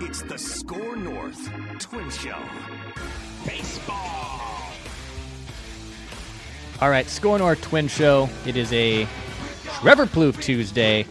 It's the SKOR North Twins Show. Baseball! All right, SKOR North Twins Show. It is a Trevor Plouffe Tuesday,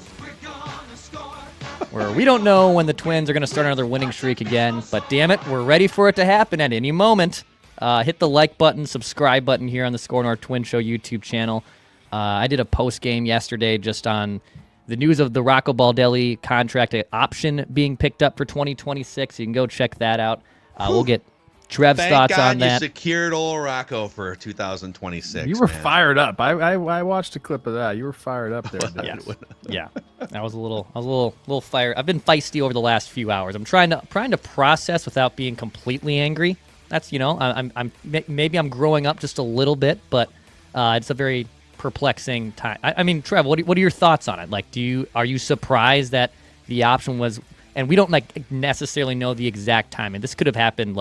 where we don't know when the Twins are going to start another winning streak again, but damn it, we're ready for it to happen at any moment. Hit the like button, subscribe button here on the SKOR North Twins Show YouTube channel. I did a post game yesterday just on the news of the Rocco Baldelli contract option being picked up for 2026. You can go check that out. We'll get Trev's thoughts on that. Thank God you secured old Rocco for 2026. You were fired up. I watched a clip of that. You were fired up there, Dave. Yeah, I was a little fired. I've been feisty over the last few hours. I'm trying to process without being completely angry. That's maybe I'm growing up just a little bit, but it's a very perplexing time. I mean, Trev, what are your thoughts on it? Like, are you surprised that the option was? And we don't necessarily know the exact time, and this could have happened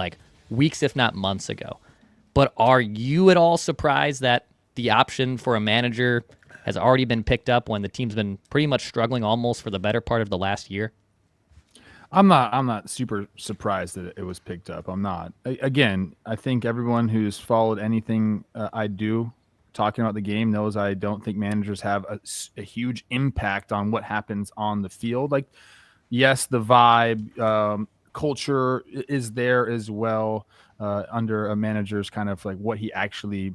weeks, if not months ago. But are you at all surprised that the option for a manager has already been picked up when the team's been pretty much struggling almost for the better part of the last year? I'm not super surprised that it was picked up. I'm not. Again, I think everyone who's followed anything I do talking about the game knows I don't think managers have a huge impact on what happens on the field. Yes, the vibe, culture is there as well under a manager's kind of what he actually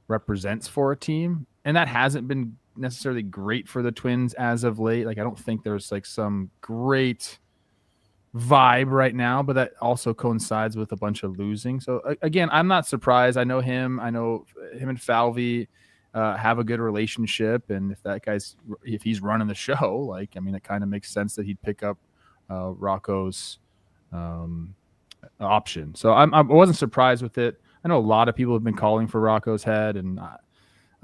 represents for a team. And that hasn't been necessarily great for the Twins as of late. I don't think there's some great vibe right now, but that also coincides with a bunch of losing. So again, I'm not surprised. I know him and Falvey have a good relationship, and if he's running the show, it kind of makes sense that he'd pick up Rocco's option. So I wasn't surprised with it. I know a lot of people have been calling for Rocco's head, and I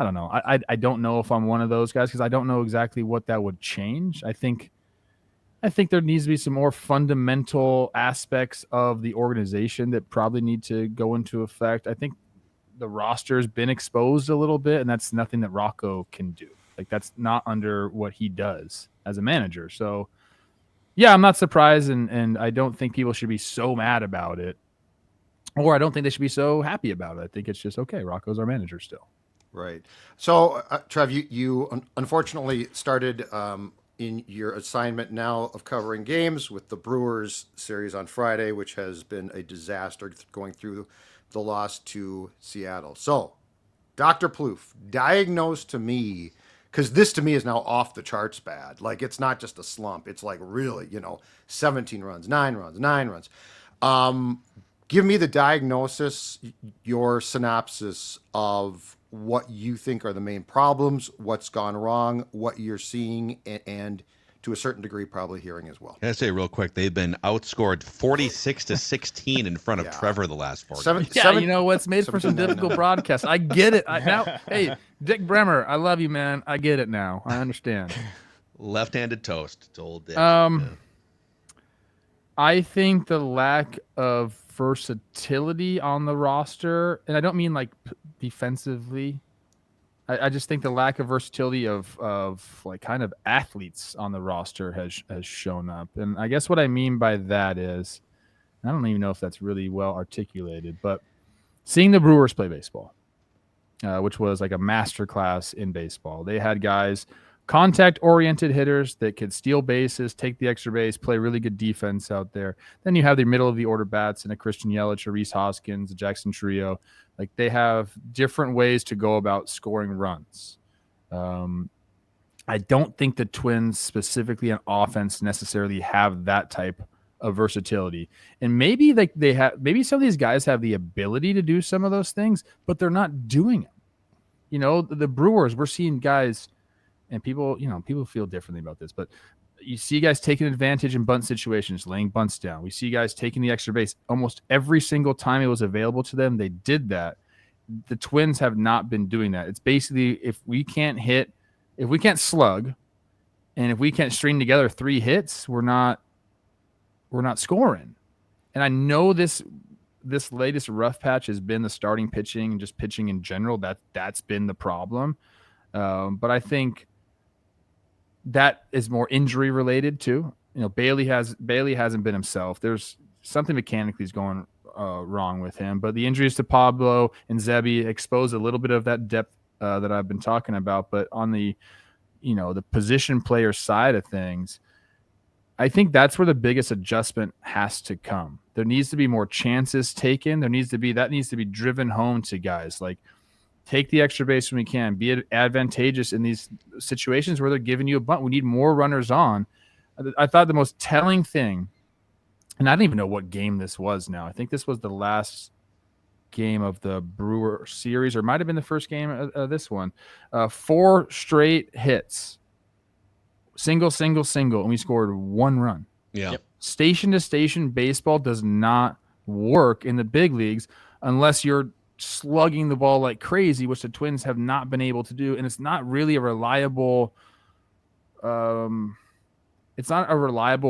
don't know. I don't know if I'm one of those guys because I don't know exactly what that would change. I think there needs to be some more fundamental aspects of the organization that probably need to go into effect. I think the roster's been exposed a little bit, and that's nothing that Rocco can do. That's not under what he does as a manager. So, yeah, I'm not surprised, and I don't think people should be so mad about it, or I don't think they should be so happy about it. I think it's just, okay, Rocco's our manager still. Right. So, Trev, you unfortunately started in your assignment now of covering games with the Brewers series on Friday, which has been a disaster going through the loss to Seattle. So, Dr. Plouffe, diagnose to me, because this to me is now off the charts bad. It's not just a slump. It's really, 17 runs, 9 runs. Give me the diagnosis, your synopsis of what you think are the main problems, what's gone wrong, what you're seeing, and to a certain degree, probably hearing as well. Can I say real quick, they've been outscored 46-16 in front of Trevor the last 4 games. What's made for some difficult broadcasts. I get it. Hey, Dick Bremer, I love you, man. I get it now. I understand. Left-handed toast to old Dick. I think the lack of versatility on the roster, and I don't mean defensively. I just think the lack of versatility of kind of athletes on the roster has shown up. And I guess what I mean by that is, I don't even know if that's really well articulated, but seeing the Brewers play baseball, which was a masterclass in baseball. They had guys, contact-oriented hitters that could steal bases, take the extra base, play really good defense out there. Then you have the middle-of-the-order bats and a Christian Yelich, a Rhys Hoskins, a Jackson Trio. They have different ways to go about scoring runs. I don't think the Twins specifically on offense necessarily have that type of versatility. And maybe maybe some of these guys have the ability to do some of those things, but they're not doing it. The Brewers, we're seeing guys, and people feel differently about this, but you see guys taking advantage in bunt situations, laying bunts down. We see guys taking the extra base. Almost every single time it was available to them, they did that. The Twins have not been doing that. It's basically, if we can't slug, and if we can't string together 3 hits, we're not scoring. And I know this latest rough patch has been the starting pitching and just pitching in general. That's been the problem. But I think that is more injury related too. Bailey hasn't been himself. There's something mechanically is going wrong with him. But the injuries to Pablo and Zebi expose a little bit of that depth that I've been talking about. But on the the position player side of things, I think that's where the biggest adjustment has to come. There needs to be more chances taken. That needs to be driven home to guys. Like, take the extra base when we can. Be advantageous in these situations where they're giving you a bunt. We need more runners on. I thought the most telling thing, and I don't even know what game this was now. I think this was the last game of the Brewer series, or it might have been the first game of this one. 4 straight hits. Single, and we scored 1 run. Yeah. Yep. Station-to-station baseball does not work in the big leagues unless you're slugging the ball like crazy, which the Twins have not been able to do, and it's not really a reliable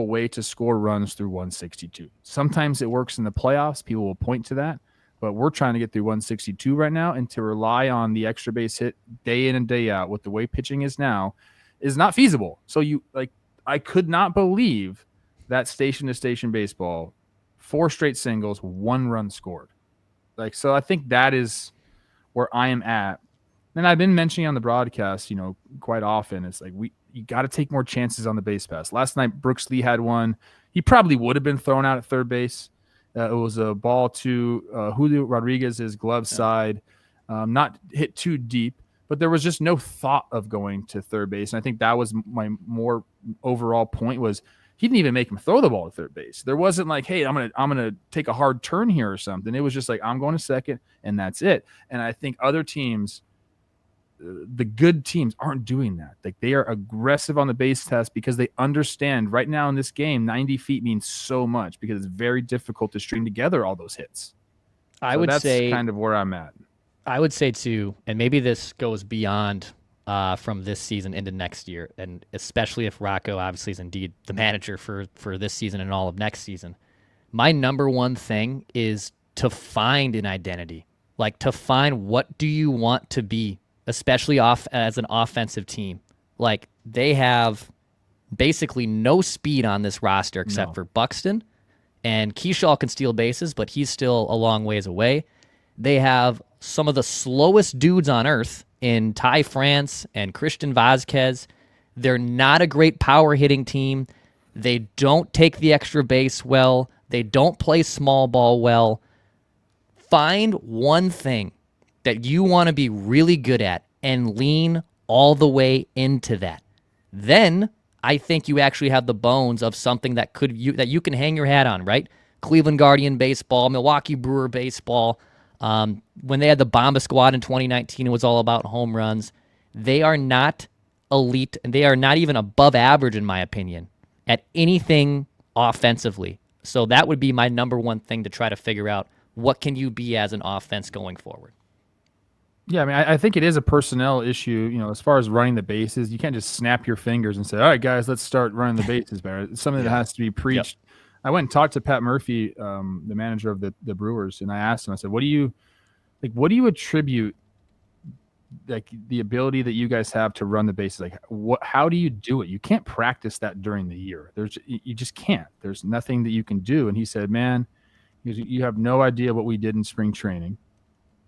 way to score runs through 162. Sometimes it works in the playoffs. People will point to that, but we're trying to get through 162 right now, and to rely on the extra base hit day in and day out with the way pitching is now is not feasible. So I could not believe that station-to-station baseball, 4 straight singles, 1 run scored. So I think that is where I am at. And I've been mentioning on the broadcast, quite often, it's like you got to take more chances on the base pass. Last night, Brooks Lee had one. He probably would have been thrown out at third base. It was a ball to Julio Rodriguez's glove side, not hit too deep, but there was just no thought of going to third base. And I think that was my more overall point was he didn't even make him throw the ball to third base. There wasn't like, hey, I'm gonna take a hard turn here or something. It was just like, I'm going to second, and that's it. And I think other teams, the good teams, aren't doing that. Like, they are aggressive on the base test because they understand right now in this game, 90 feet means so much because it's very difficult to string together all those hits. That's kind of where I'm at. I would say too, and maybe this goes beyond from this season into next year, and especially if Rocco obviously is indeed the manager for this season and all of next season. My number one thing is to find an identity, like to find what do you want to be, especially as an offensive team. Like, they have basically no speed on this roster except for Buxton, and Keyshaw can steal bases, but he's still a long ways away. They have some of the slowest dudes on earth in Ty France and Christian Vazquez. They're not a great power hitting team. They don't take the extra base well. They don't play small ball well. Find one thing that you want to be really good at and lean all the way into that. Then I think you actually have the bones of something that you can hang your hat on, right? Cleveland Guardian baseball, Milwaukee Brewer baseball. When they had the Bomba Squad in 2019, it was all about home runs. They are not elite, and they are not even above average, in my opinion, at anything offensively. So that would be my number one thing to try to figure out. What can you be as an offense going forward? Yeah, I mean, I think it is a personnel issue, as far as running the bases. You can't just snap your fingers and say, all right, guys, let's start running the bases better. It's something that has to be preached. Yep. I went and talked to Pat Murphy, the manager of the Brewers, and I asked him, I said, what do you attribute the ability that you guys have to run the bases? Like, how do you do it? You can't practice that during the year. You just can't. There's nothing that you can do. And he said, man, you have no idea what we did in spring training.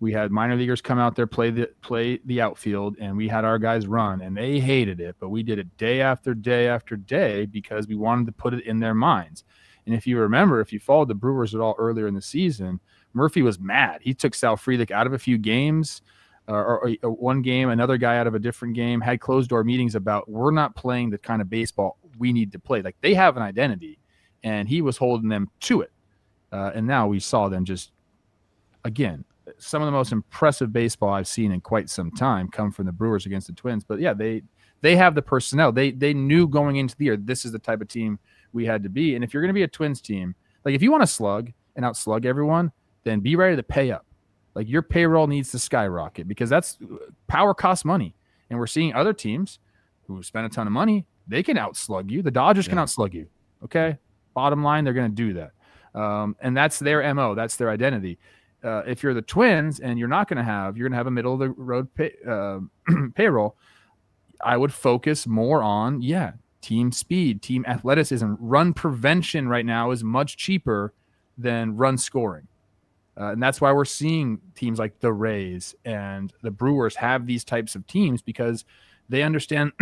We had minor leaguers come out there, play the outfield, and we had our guys run, and they hated it, but we did it day after day after day because we wanted to put it in their minds. And if you followed the Brewers at all earlier in the season, Murphy was mad. He took Sal Frelick out of a few games, or one game, another guy out of a different game, had closed-door meetings about, we're not playing the kind of baseball we need to play. Like, they have an identity, and he was holding them to it. And now we saw them just, again, some of the most impressive baseball I've seen in quite some time come from the Brewers against the Twins. But, yeah, they have the personnel. They knew going into the year, this is the type of team we had to be. And if you're going to be a Twins team, like, if you want to slug and outslug everyone, then be ready to pay up. Like, your payroll needs to skyrocket because that's power costs money. And we're seeing other teams who spend a ton of money, they can outslug you. The Dodgers can outslug you. Okay. Bottom line, they're going to do that. And that's their MO. That's their identity. If you're the Twins and you're going to have a middle of the road payroll, I would focus more on, team speed, team athleticism. Run prevention right now is much cheaper than run scoring. And that's why we're seeing teams like the Rays and the Brewers have these types of teams, because they understand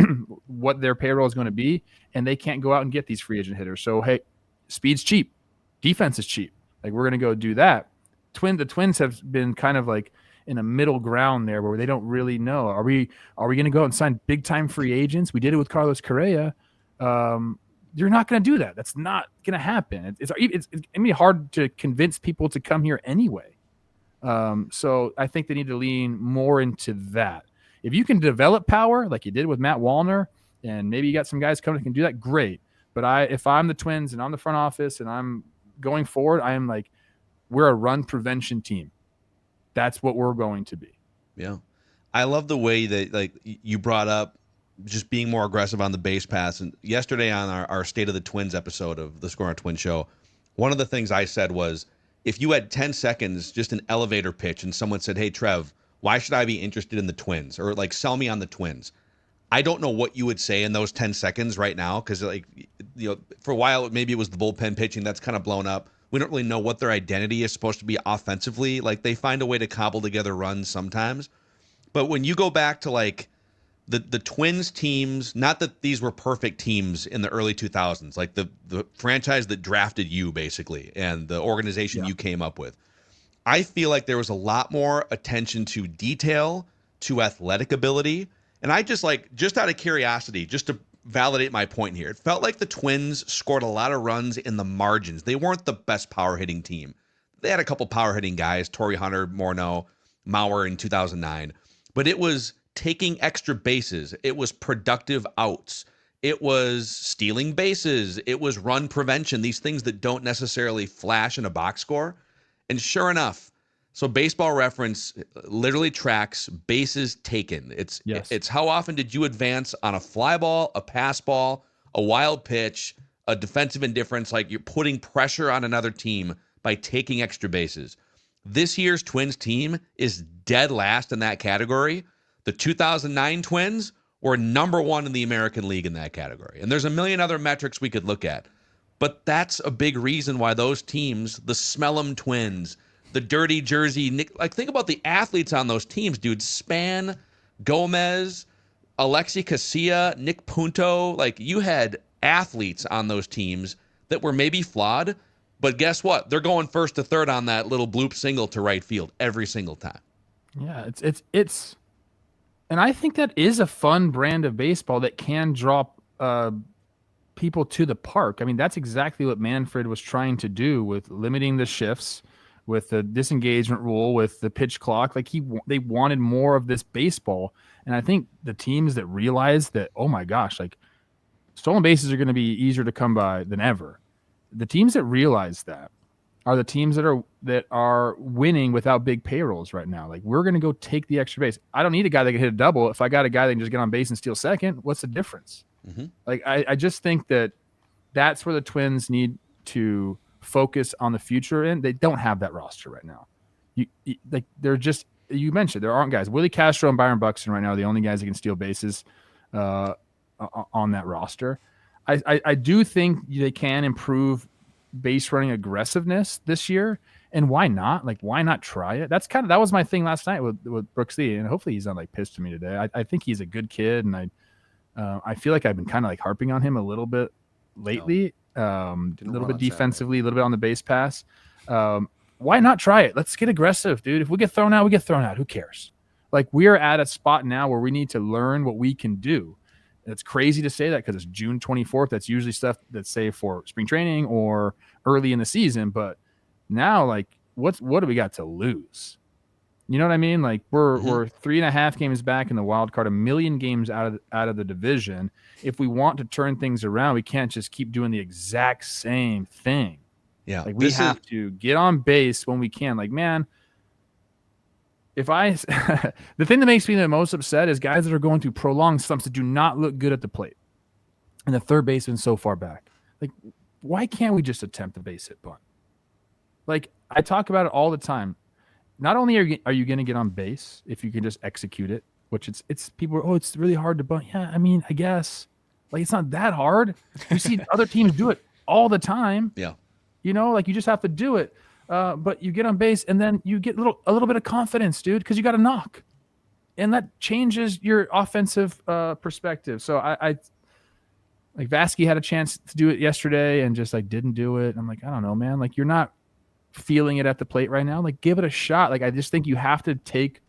what their payroll is going to be, and they can't go out and get these free agent hitters. So, hey, speed's cheap. Defense is cheap. Like, we're going to go do that. The Twins have been kind of like in a middle ground there where they don't really know. Are we going to go out and sign big-time free agents? We did it with Carlos Correa. You're not going to do that. That's not going to happen. It's going to be hard to convince people to come here anyway. So I think they need to lean more into that. If you can develop power like you did with Matt Wallner, and maybe you got some guys coming that can do that, great. But if I'm the Twins and I'm the front office and I'm going forward, I am like, we're a run prevention team. That's what we're going to be. Yeah. I love the way that, like, you brought up just being more aggressive on the base pass. And yesterday on our State of the Twins episode of the SKOR North Twins Show, one of the things I said was, if you had 10 seconds, just an elevator pitch, and someone said, hey, Trev, why should I be interested in the Twins? Or, like, sell me on the Twins. I don't know what you would say in those 10 seconds right now, because, like, you know, for a while, maybe it was the bullpen pitching that's kind of blown up. We don't really know what their identity is supposed to be offensively. Like, they find a way to cobble together runs sometimes. But when you go back to, like, the Twins teams, not that these were perfect teams in the early 2000s, like the franchise that drafted you, basically, and the organization you came up with, I feel like there was a lot more attention to detail, to athletic ability. And I just out of curiosity, just to validate my point here, it felt like the Twins scored a lot of runs in the margins. They weren't the best power hitting team. They had a couple power hitting guys, Torrey Hunter, Morneau, Mauer in 2009. But it was taking extra bases. It was productive outs. It was stealing bases. It was run prevention, these things that don't necessarily flash in a box score. And sure enough, so Baseball Reference literally tracks bases taken. It's how often did you advance on a fly ball, a pass ball, a wild pitch, a defensive indifference, like you're putting pressure on another team by taking extra bases. This year's Twins team is dead last in that category. The 2009 Twins were number one in the American League in that category. And there's a million other metrics we could look at. But that's a big reason why those teams, the Smellum Twins, the Dirty Jersey, like, think about the athletes on those teams, dude. Span, Gomez, Alexi Casilla, Nick Punto. Like, you had athletes on those teams that were maybe flawed, but guess what? They're going first to third on that little bloop single to right field every single time. Yeah, it's and I think that is a fun brand of baseball that can draw people to the park. I mean, that's exactly what Manfred was trying to do with limiting the shifts, with the disengagement rule, with the pitch clock. Like, they wanted more of this baseball. And I think the teams that realize that, oh my gosh, like, stolen bases are going to be easier to come by than ever. The teams that realize that are the teams that are winning without big payrolls right now. Like, we're going to go take the extra base. I don't need a guy that can hit a double. If I got a guy that can just get on base and steal second, what's the difference? Mm-hmm. Like, I just think that's where the Twins need to focus on the future, and they don't have that roster right now. Like, they're just, you mentioned there aren't guys. Willie Castro and Byron Buxton right now are the only guys that can steal bases on that roster. I do think they can improve base running aggressiveness this year, and why not? Like, why not try it? That was my thing last night with Brooks Lee, and hopefully he's not like pissed to me today. I think he's a good kid, and I feel like I've been kind of like harping on him a little bit lately. A little bit defensively, a little bit on the base pass. Why not try it? Let's get aggressive, dude. If we get thrown out, we get thrown out. Who cares? Like, we're at a spot now where we need to learn what we can do. It's crazy to say that because it's June 24th. That's usually stuff that's saved for spring training or early in the season. But now, like, what do we got to lose? You know what I mean? Like, we're 3.5 games back in the wild card, 1 million games out of the division. If we want to turn things around, we can't just keep doing the exact same thing. Yeah, like, we have to get on base when we can. Like, man, the thing that makes me the most upset is guys that are going through prolonged slumps that do not look good at the plate, and the third baseman so far back. Like, why can't we just attempt the base hit bunt? Like, I talk about it all the time. Not only are you going to get on base if you can just execute it, which it's people are, it's really hard to bunt. Yeah, I mean, I guess. Like, it's not that hard. You see other teams do it all the time. Yeah. You know, like, you just have to do it. But you get on base, and then you get a little bit of confidence, dude, because you got a knock. And that changes your offensive perspective. So I like Vasquez had a chance to do it yesterday and just like didn't do it. I'm like, I don't know, man. Like, you're not feeling it at the plate right now. Like, give it a shot. Like, I just think you have to take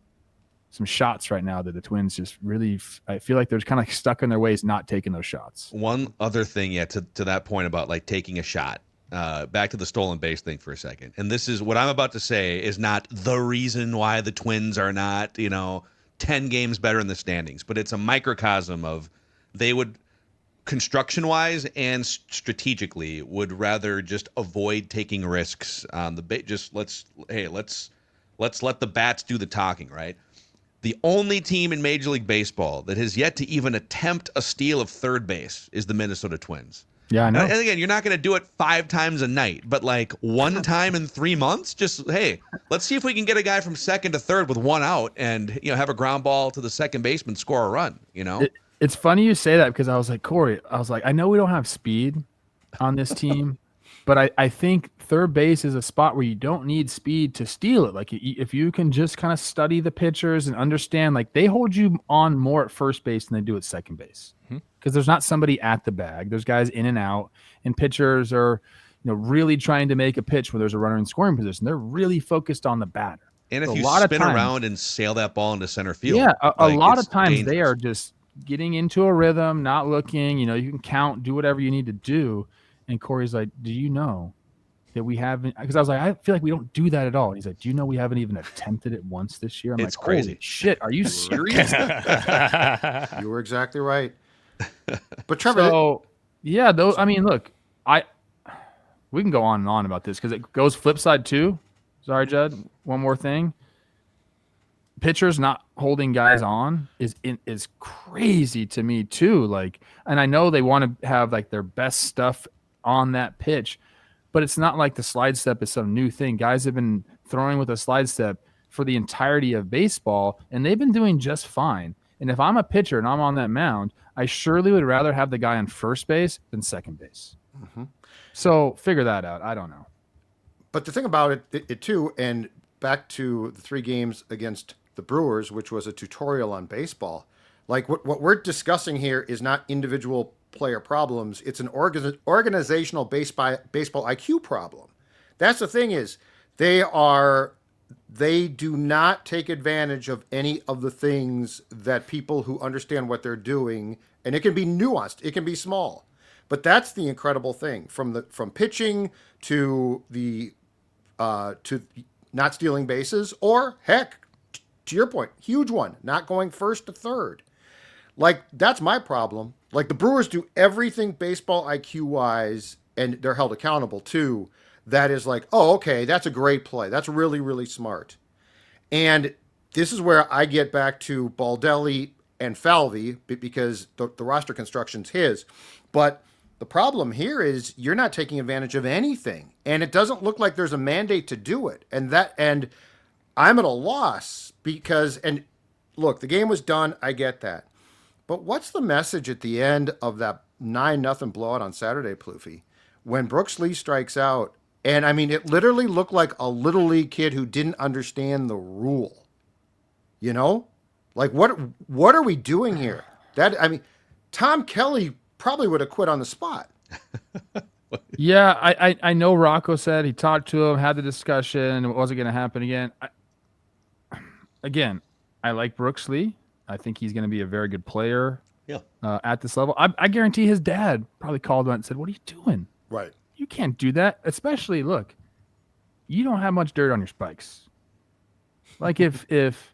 some shots right now that the Twins just really, I feel like they're kind of stuck in their ways not taking those shots. One other thing, to that point about like taking a shot. Back to the stolen base thing for a second. And this is what I'm about to say is not the reason why the Twins are not, 10 games better in the standings, but it's a microcosm of they would construction-wise and strategically would rather just avoid taking risks on the base. Just let's let the bats do the talking, right? The only team in Major League Baseball that has yet to even attempt a steal of third base is the Minnesota Twins. Yeah, I know. And again, you're not going to do it 5 times a night, but like one time in 3 months, just, hey, let's see if we can get a guy from second to third with 1 out and, have a ground ball to the second baseman, score a run, It's funny you say that because I was like, Corey, I know we don't have speed on this team, but I think third base is a spot where you don't need speed to steal it. Like, if you can just kind of study the pitchers and understand, like, they hold you on more at first base than they do at second base. Because there's not somebody at the bag. There's guys in and out, and pitchers are, really trying to make a pitch where there's a runner in scoring position. They're really focused on the batter. And if so you spin around and sail that ball into center field. Yeah, a lot of times dangerous. they are just getting into a rhythm, not looking. You can count, do whatever you need to do. And Corey's like, do you know that we haven't? Because I was like, I feel like we don't do that at all. And he's like, do you know we haven't even attempted it once this year? I'm It's like, crazy. Holy shit, are you serious? You were exactly right. But Trevor, So, yeah, though, I mean, look, we can go on and on about this because it goes flip side too. Sorry, Judd. One more thing. Pitchers not holding guys on is crazy to me too. Like, and I know they want to have like their best stuff on that pitch, but it's not like the slide step is some new thing. Guys have been throwing with a slide step for the entirety of baseball, and they've been doing just fine. And if I'm a pitcher and I'm on that mound, I surely would rather have the guy on first base than second base. Mm-hmm. So figure that out. I don't know. But the thing about it too, and back to the 3 games against the Brewers, which was a tutorial on baseball, like what we're discussing here is not individual player problems. It's an organizational baseball IQ problem. That's the thing is they do not take advantage of any of the things that people who understand what they're doing, and it can be nuanced, it can be small, but that's the incredible thing from pitching to the to not stealing bases, or heck, to your point, huge one, not going first to third. Like, that's my problem. Like, the Brewers do everything baseball IQ wise, and they're held accountable too. That is like, oh, okay, that's a great play. That's really, really smart. And this is where I get back to Baldelli and Falvey, because the roster construction's his. But the problem here is you're not taking advantage of anything, and it doesn't look like there's a mandate to do it. And I'm at a loss because, and look, the game was done. I get that. But what's the message at the end of that 9-0 blowout on Saturday, Plouffe, when Brooks Lee strikes out? And I mean, it literally looked like a little league kid who didn't understand the rule. Like, what are we doing here? Tom Kelly probably would have quit on the spot. Yeah, I know Rocco said he talked to him, had the discussion, and it wasn't going to happen again. I like Brooks Lee. I think he's going to be a very good player. Yeah. At this level. I guarantee his dad probably called him and said, what are you doing? Right. You can't do that. Especially, look, you don't have much dirt on your spikes. Like, if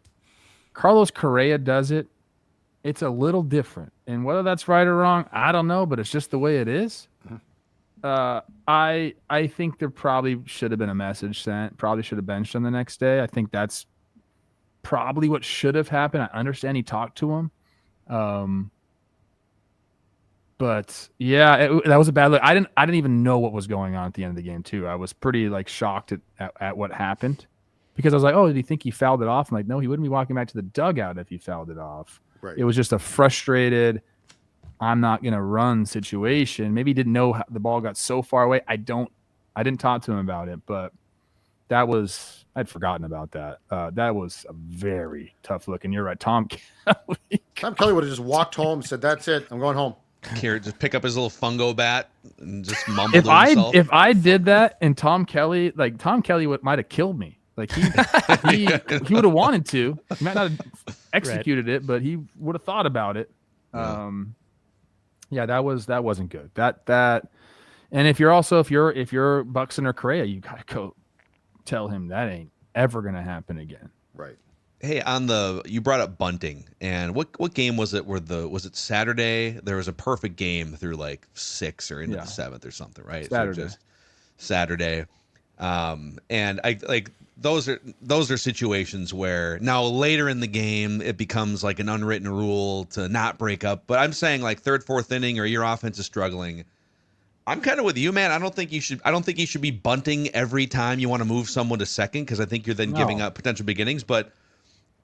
Carlos Correa does it, it's a little different. And whether that's right or wrong, I don't know, but it's just the way it is. I think there probably should have been a message sent. Probably should have benched him the next day. I think that's probably what should have happened. I understand he talked to him. But yeah, that was a bad look. I didn't even know what was going on at the end of the game too. I was pretty shocked at what happened, because I was like, oh, did he think he fouled it off? I'm like, no, he wouldn't be walking back to the dugout if he fouled it off. Right. It was just a frustrated, I'm not going to run situation. Maybe he didn't know how the ball got so far away. I didn't talk to him about it, but I'd forgotten about that. That was a very tough look. And you're right, Tom Kelly. Tom Kelly would have just walked home and said, "That's it. I'm going home." Here, just pick up his little fungo bat and just mumble to himself. If I did that and Tom Kelly might have killed me. Like he would have wanted to. He might not have executed it, but he would have thought about it. Yeah, that wasn't good. And if you're Buxton or Correa, you gotta go tell him that ain't ever gonna happen again. Right. Hey, you brought up Bunting, and what game was it? Was it Saturday? There was a perfect game through like 6 or into the 7th or something, right? Saturday. So just Saturday, and I like those are situations where now later in the game it becomes like an unwritten rule to not break up. But I'm saying like 3rd, 4th inning, or your offense is struggling. I'm kind of with you, man. I don't think you should be bunting every time you want to move someone to second, because I think you're then giving up potential beginnings. But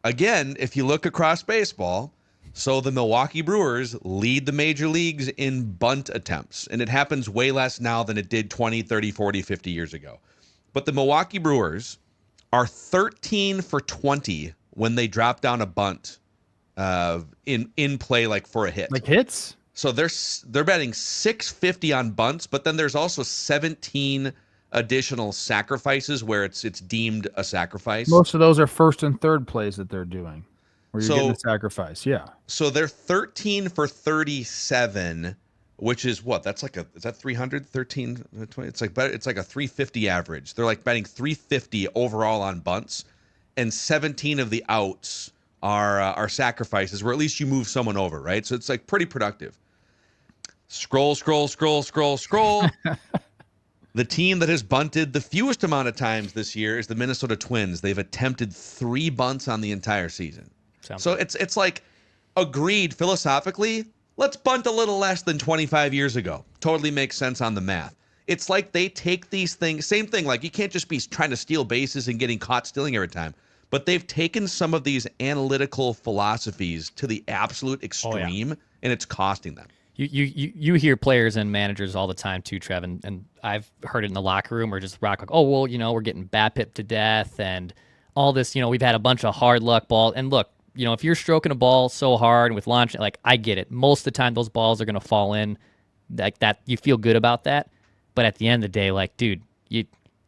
again, if you look across baseball, so the Milwaukee Brewers lead the major leagues in bunt attempts, and it happens way less now than it did 20, 30, 40, 50 years ago. But the Milwaukee Brewers are 13 for 20 when they drop down a bunt in play, like for a hit. Like hits? So they're batting .650 on bunts, but then there's also 17 additional sacrifices where it's deemed a sacrifice. Most of those are 1st and 3rd plays that they're doing, where you're getting a sacrifice. Yeah. So they're 13 for 37, which is what? Is that 300? 13, 20? It's like a 350 average. They're like batting .350 overall on bunts, and 17 of the outs are sacrifices, where at least you move someone over, right? So it's like pretty productive. Scroll. The team that has bunted the fewest amount of times this year is the Minnesota Twins. They've attempted 3 bunts on the entire season. It's like, agreed philosophically, let's bunt a little less than 25 years ago. Totally makes sense on the math. It's like they take these things, same thing, like you can't just be trying to steal bases and getting caught stealing every time. But they've taken some of these analytical philosophies to the absolute extreme, and it's costing them. You hear players and managers all the time too, Trev, and I've heard it in the locker room, or just rock like, oh, well, we're getting BABIP to death and all this, we've had a bunch of hard luck balls. And look, if you're stroking a ball so hard with launching, like, I get it. Most of the time those balls are going to fall in, like that. You feel good about that. But at the end of the day, like, dude,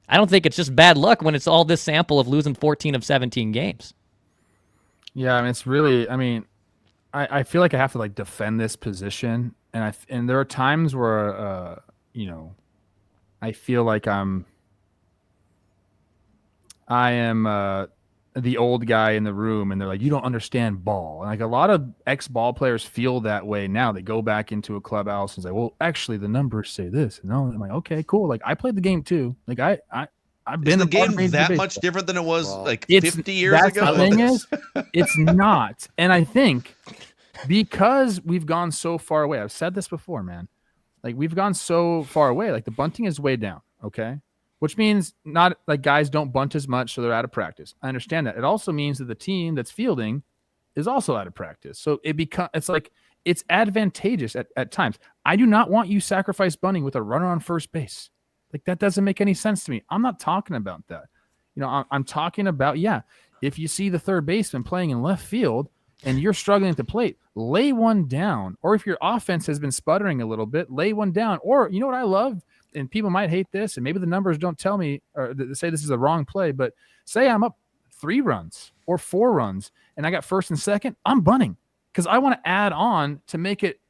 I don't think it's just bad luck when it's all this sample of losing 14 of 17 games. Yeah, it's really, I feel like I have to like defend this position, and there are times where I feel like I am the old guy in the room, and they're like, you don't understand ball. And like a lot of ex-ball players feel that way now. They go back into a clubhouse and say, well, actually the numbers say this. And I'm like, okay, cool. Like I played the game too. Like I've been the game that much different than it was 50 years ago. The thing is, it's not. And I think because we've gone so far away, I've said this before, man. Like we've gone so far away. Like the bunting is way down. Okay. Which means not like guys don't bunt as much, so they're out of practice. I understand that. It also means that the team that's fielding is also out of practice. So it's advantageous at times. I do not want you sacrifice bunting with a runner on first base. Like that doesn't make any sense to me. I'm not talking about that. I'm talking about, if you see the third baseman playing in left field and you're struggling at the plate, lay one down. Or if your offense has been sputtering a little bit, lay one down. Or you know what I love? And people might hate this, and maybe the numbers don't tell me or say this is a wrong play, but say I'm up 3 runs or 4 runs and I got first and second, I'm bunting because I want to add on to make it,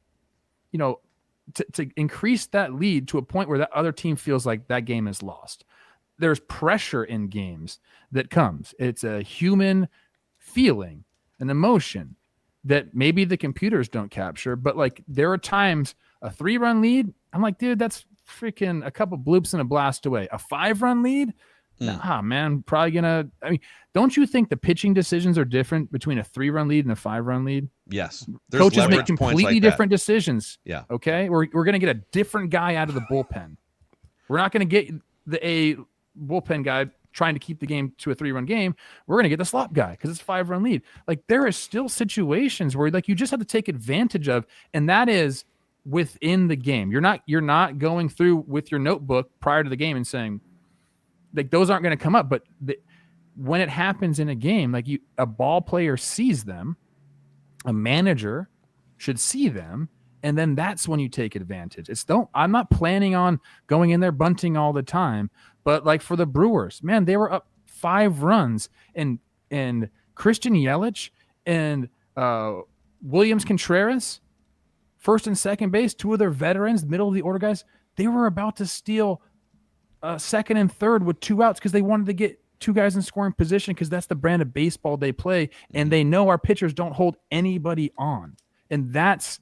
to increase that lead to a point where that other team feels like that game is lost. There's pressure in games that comes. It's a human feeling, an emotion that maybe the computers don't capture, but like there are times a 3-run lead, I'm like, dude, that's freaking a couple bloops and a blast away. A 5-run lead? Nah, man, probably gonna. Don't you think the pitching decisions are different between a 3-run lead and a 5-run lead? Yes. Coaches make completely different decisions. Yeah. Okay. We're gonna get a different guy out of the bullpen. We're not gonna get a bullpen guy trying to keep the game to a 3-run game, we're going to get the slop guy because it's a 5-run lead. Like there are still situations where like you just have to take advantage of, and that is within the game. You're not going through with your notebook prior to the game and saying like those aren't going to come up, but when it happens in a game, like a ball player sees them, a manager should see them, and then that's when you take advantage. I'm not planning on going in there bunting all the time, but like for the Brewers, man, they were up 5 runs, and Christian Yelich and Williams Contreras, first and second base, 2 of their veterans, middle of the order guys, they were about to steal second and third with 2 outs because they wanted to get 2 guys in scoring position because that's the brand of baseball they play, and they know our pitchers don't hold anybody on. And that's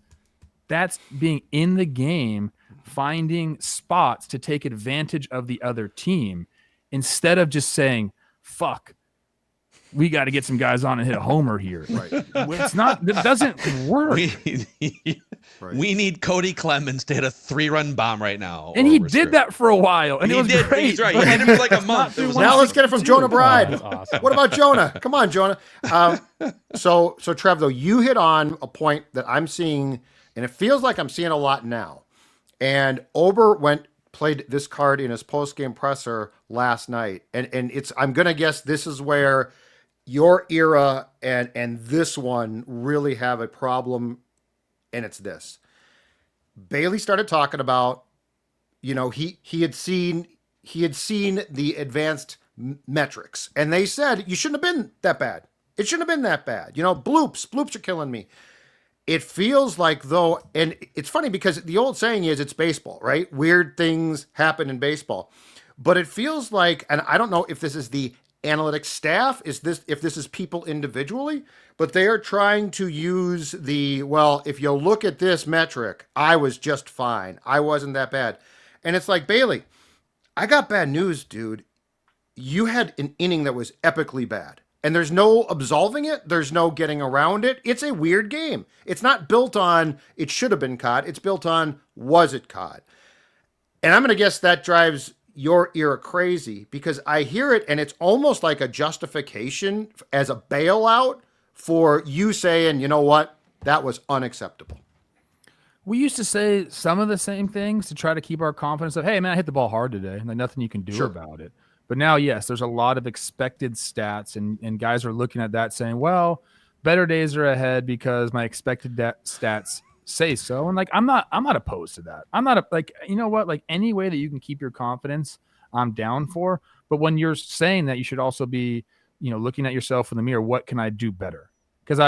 being in the game, finding spots to take advantage of the other team instead of just saying, fuck, we got to get some guys on and hit a homer here. Right. It's not, it doesn't work. We need Cody Clemens to hit a 3-run bomb right now. And he did that for a while, and it was great. He's right. He hit him for like a month. Now let's get it from Jonah Bride. That's awesome. What about Jonah? Come on, Jonah. So Trev, though, you hit on a point that I'm seeing, and it feels like I'm seeing a lot now. And Ober played this card in his post-game presser last night, and I'm gonna guess this is where your era and this one really have a problem, and it's this. Bailey started talking about, he had seen the advanced metrics, and they said you shouldn't have been that bad. It shouldn't have been that bad. Bloops are killing me. It feels like though, and it's funny because the old saying is it's baseball, right? Weird things happen in baseball, but it feels like, and I don't know if this is the analytics staff, if this is people individually, but they are trying to use if you look at this metric, I was just fine. I wasn't that bad. And it's like, Bailey, I got bad news, dude. You had an inning that was epically bad. And there's no absolving it. There's no getting around it. It's a weird game. It's not built on it should have been caught. It's built on was it caught? And I'm going to guess that drives your era crazy because I hear it and it's almost like a justification as a bailout for you saying, you know what, that was unacceptable. We used to say some of the same things to try to keep our confidence of, hey, man, I hit the ball hard today, and like nothing you can do about it. But now, yes, there's a lot of expected stats, and guys are looking at that saying, well, better days are ahead because my expected stats say so. And like, I'm not opposed to that. I'm not you know what, like any way that you can keep your confidence, I'm down for. But when you're saying that, you should also be, looking at yourself in the mirror, what can I do better? Because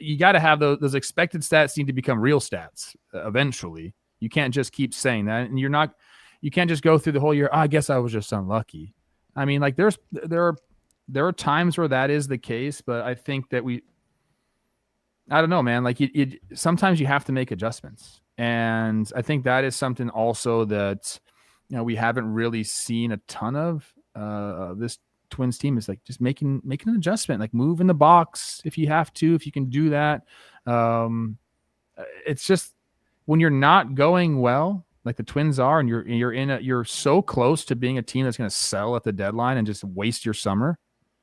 you got to have those expected stats need to become real stats eventually. You can't just keep saying that, and you can't just go through the whole year. I guess I was just unlucky. I mean, like there are times where that is the case, but I think that I don't know, man. Like sometimes you have to make adjustments, and I think that is something also that we haven't really seen a ton of. This Twins team is like just making an adjustment, like move in the box if you have to, if you can do that. It's just when you're not going well, like the Twins are, and you're so close to being a team that's going to sell at the deadline and just waste your summer,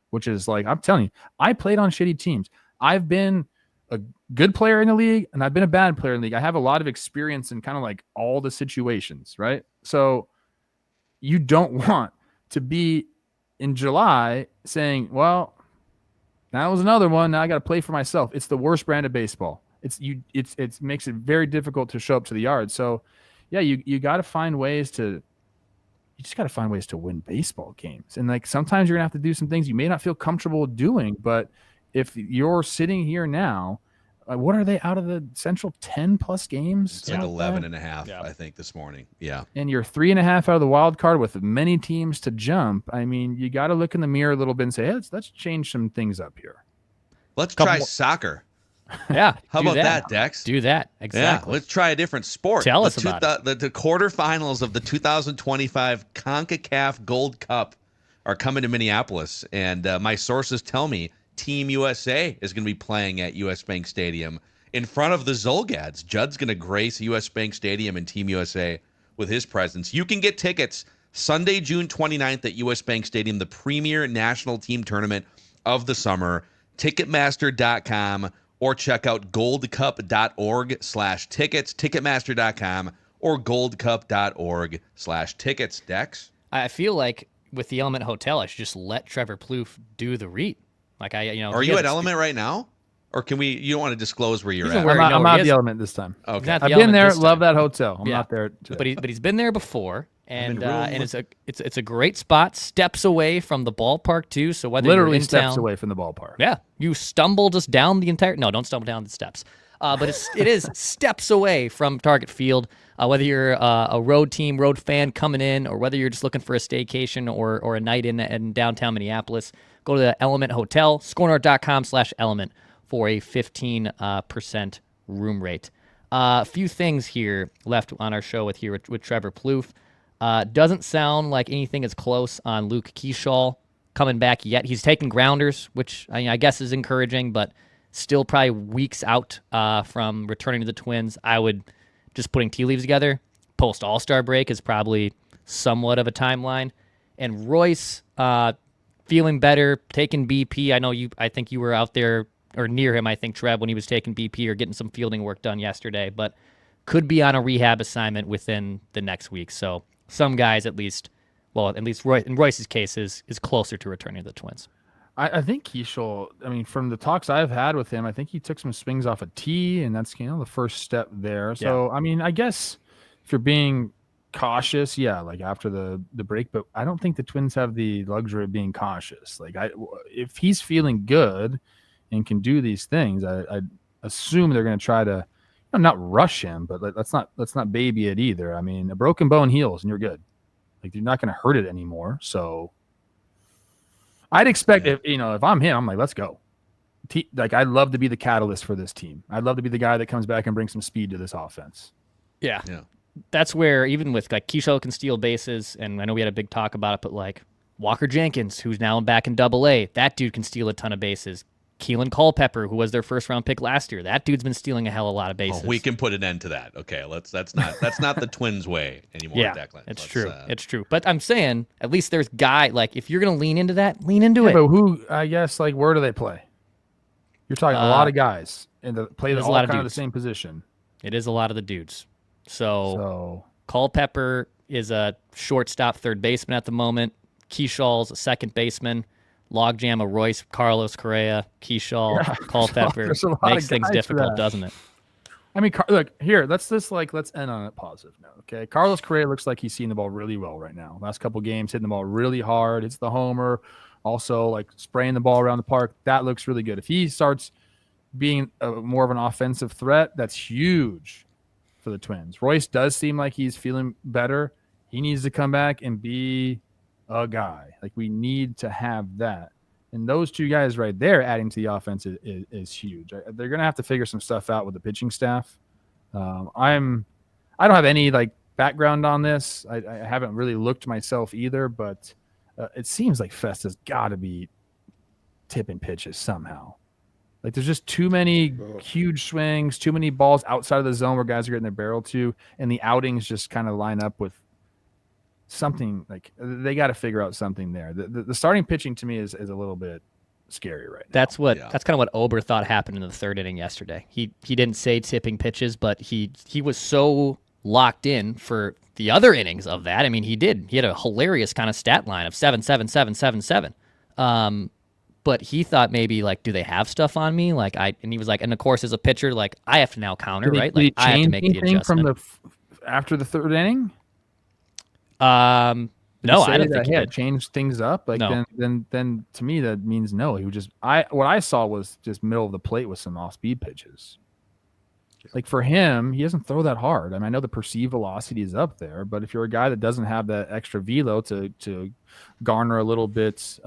which is like, I'm telling you, I played on shitty teams. I've been a good player in the league and I've been a bad player in the league. I have a lot of experience in kind of like all the situations, right? So you don't want to be in July saying, well, that was another one. Now I got to play for myself. It's the worst brand of baseball. It makes it very difficult to show up to the yard. So yeah, you got to find ways to win baseball games. And like, sometimes you're gonna have to do some things you may not feel comfortable doing, but if you're sitting here now, what are they out of the Central 10 plus games? It's like 11 and a half, I think, this morning. Yeah. And you're 3.5 out of the wild card with many teams to jump. I mean, you got to look in the mirror a little bit and say, hey, let's change some things up here. Let's try soccer. Yeah. How about that, Dex? Do that. Exactly. Yeah, let's try a different sport. Tell us about it. The quarterfinals of the 2025 CONCACAF Gold Cup are coming to Minneapolis, and my sources tell me Team USA is going to be playing at US Bank Stadium in front of the Zolgads. Judd's going to grace US Bank Stadium and Team USA with his presence. You can get tickets Sunday, June 29th at US Bank Stadium, the premier national team tournament of the summer. Ticketmaster.com or check out goldcup.org/tickets, ticketmaster.com or goldcup.org/tickets. Dex? I feel like with the Element Hotel, I should just let Trevor Plouffe do the read. Like Are you at Element right now? Or can we? You don't want to disclose where you're He's at. aware- I'm no, out he the is- Element this time. He's Okay. not at I've the been Element there. this Love time. that hotel. I'm Yeah. not there today. But he's been there before, and in room. it's a great spot, steps away from the ballpark too. So whether Literally you're in steps town, away from the ballpark. yeah, you stumble just down the entire. No, don't stumble down the steps. But it is steps away from Target Field. Whether you're a road team, road fan coming in, or whether you're just looking for a staycation or a night in downtown Minneapolis, go to the Element Hotel, scorenorth.com/element for a 15% room rate. A few things here left on our show with Trevor Plouffe. Doesn't sound like anything is close on Luke Keeschall coming back yet. He's taking grounders, which I guess is encouraging, but still probably weeks out from returning to the Twins. I would just putting tea leaves together. Post All-Star break is probably somewhat of a timeline. And Royce feeling better, taking BP. I think you were out there or near him, I think, Trev, when he was taking BP or getting some fielding work done yesterday, but could be on a rehab assignment within the next week. So some guys at least Royce, in Royce's case, is closer to returning to the Twins. I think Keeschall, from the talks I've had with him, I think he took some swings off a tee, and that's the first step there. So, I guess if you're being cautious, like after the break, but I don't think the Twins have the luxury of being cautious. If he's feeling good and can do these things, I assume they're going to try to not rush him, but let's not baby it either. A broken bone heals and you're good. You're not going to hurt it anymore. So I'd expect if I'm him, I'm like, let's go. I'd love to be the catalyst for this team. I'd love to be the guy that comes back and brings some speed to this offense. Yeah. That's where even with Keeschall can steal bases, and I know we had a big talk about it, but Walker Jenkins, who's now back in AA, that dude can steal a ton of bases. Keelan Culpepper, who was their first round pick last year, that dude's been stealing a hell of a lot of bases. We can put an end to that. Okay, that's not the Twins' way anymore. Yeah, Declan. it's true. It's true. But I'm saying at least there's if you're gonna lean into that, lean into it. But who? I guess where do they play? You're talking a lot of guys and play all kind of the same position. It is a lot of the dudes. So Culpepper is a shortstop, third baseman at the moment. Keeschall's a second baseman. Logjam of Royce, Carlos Correa, Keeschall, Culpepper makes things difficult, doesn't it? Look here. Let's end on a positive note. Okay, Carlos Correa looks like he's seeing the ball really well right now. Last couple games, hitting the ball really hard. Hits the homer, also spraying the ball around the park. That looks really good. If he starts being more of an offensive threat, that's huge for the Twins. Royce does seem like he's feeling better. He needs to come back and be a guy. We need to have that. And those two guys right there adding to the offense is huge. They're going to have to figure some stuff out with the pitching staff. I don't have any background on this. I haven't really looked myself either, but it seems like Fest has got to be tipping pitches somehow. There's just too many huge swings, too many balls outside of the zone where guys are getting their barrel to, and the outings just kind of line up with something. They got to figure out something there. The starting pitching to me is a little bit scary right now. That's kind of what Ober thought happened in the third inning yesterday. He didn't say tipping pitches, but he was so locked in for the other innings of that. He had a hilarious kind of stat line of 7-7-7-7-7. But he thought maybe do they have stuff on me? And he was and of course as a pitcher, I have to now counter, right? Did he I have to make the change adjustment. from after the third inning? No, I don't think he did. Changed things up. No. Then to me that means no. He was just what I saw was just middle of the plate with some off speed pitches. For him, he doesn't throw that hard. I know the perceived velocity is up there, but if you're a guy that doesn't have that extra velo to garner a little bit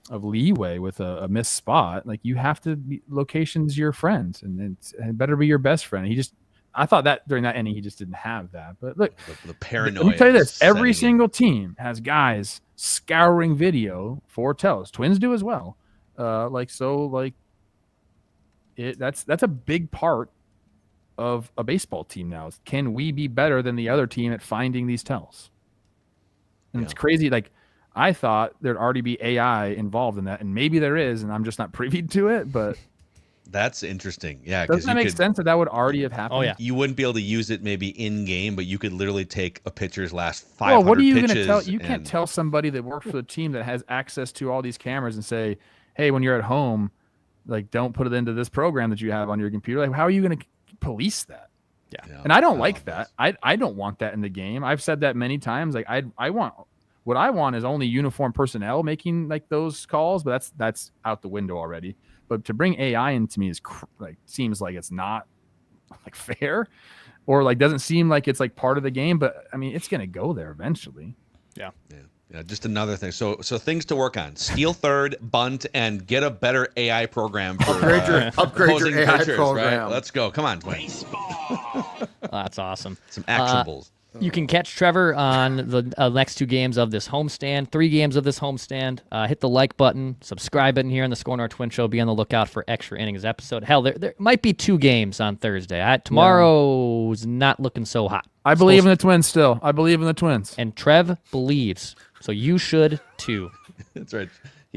of leeway with a missed spot, you have to be location's your friend, and it better be your best friend. I thought that during that inning he just didn't have that. But look, the paranoia. Let me tell you this: every single team has guys scouring video for tells. Twins do as well. That's a big part of a baseball team now. Can we be better than the other team at finding these tells? And it's crazy. Like, I thought there'd already be AI involved in that, and maybe there is, and I'm just not privy to it. But That's interesting. Yeah, doesn't that make sense that would already have happened? Oh yeah. You wouldn't be able to use it maybe in game, but you could literally take a pitcher's last 500 Well, what are you pitches. going to tell? You can't tell somebody that works for the team that has access to all these cameras and say, "Hey, when you're at home, like, don't put it into this program that you have on your computer." Like, how are you going to police that? Yeah. And I don't like that. I don't want that in the game. I've said that many times. Like, I want what I want is only uniformed personnel making like those calls, but that's out the window already. But to bring AI into me is like seems like it's not like fair, or like doesn't seem like it's like part of the game. But I mean, it's gonna go there eventually. Yeah. Yeah, just another thing. So things to work on: steal third, bunt, and get a better AI program. For, Upgrade your AI pitchers, program. Right? Let's go. Come on, Dwayne. That's awesome. Some actionables. You can catch Trevor on the next 2 games of this homestand, 3 games of this homestand. Hit the like button, subscribe button here on the SKOR North Twins Show. Be on the lookout for extra innings episode. Hell, there might be 2 games on Thursday. Tomorrow's not looking so hot. I believe in the Twins still. I believe in the Twins. And Trev believes, so you should too. That's right.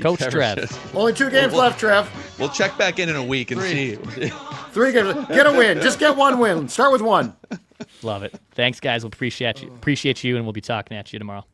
Coach Trevor Trev. says- Only 2 games left, Trev. We'll check back in a week and see. 3 games. Get a win. Just get 1 win. Start with 1. Love it. Thanks, guys. We'll appreciate you, and we'll be talking at you tomorrow.